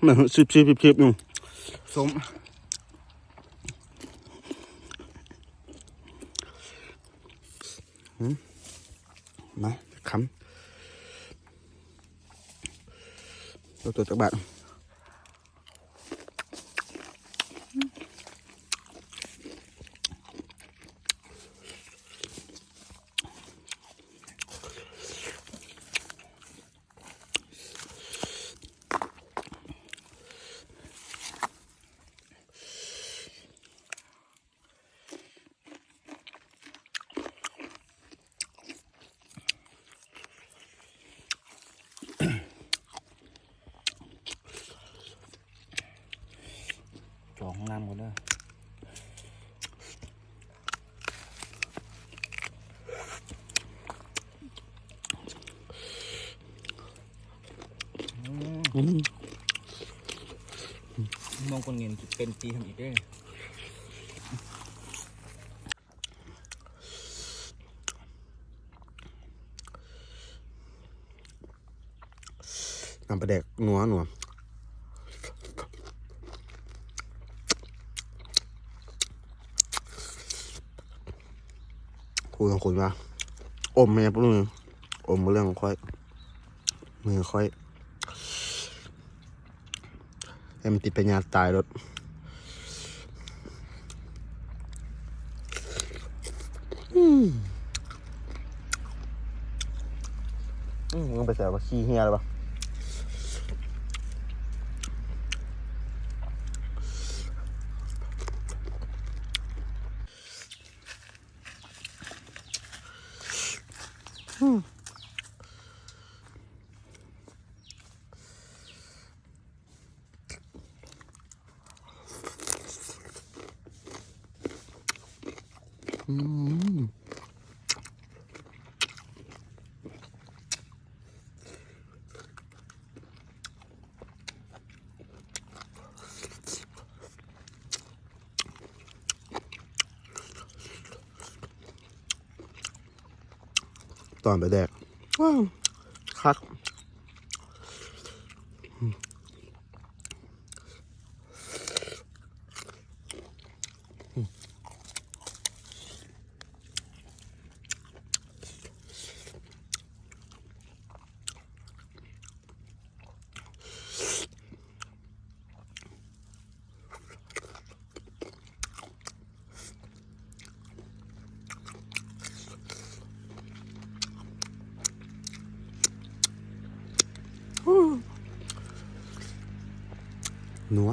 มันชิบอยู่ส้มมาคำตัวจากบาทจ่อห้องน้ำหมดเลยมองคนเงินเป็นปีทำอีกได้น้ำปลาแดกนัวคุยกับคุณว่าอมไหมปุ๊บนึงอมเรื่องค่อยมือค่อยให้มันติดปัญญาตายรถมึงไปใส่ว่าขี้เหี้ยหรือเปล่าตอนไปแดกคักนัว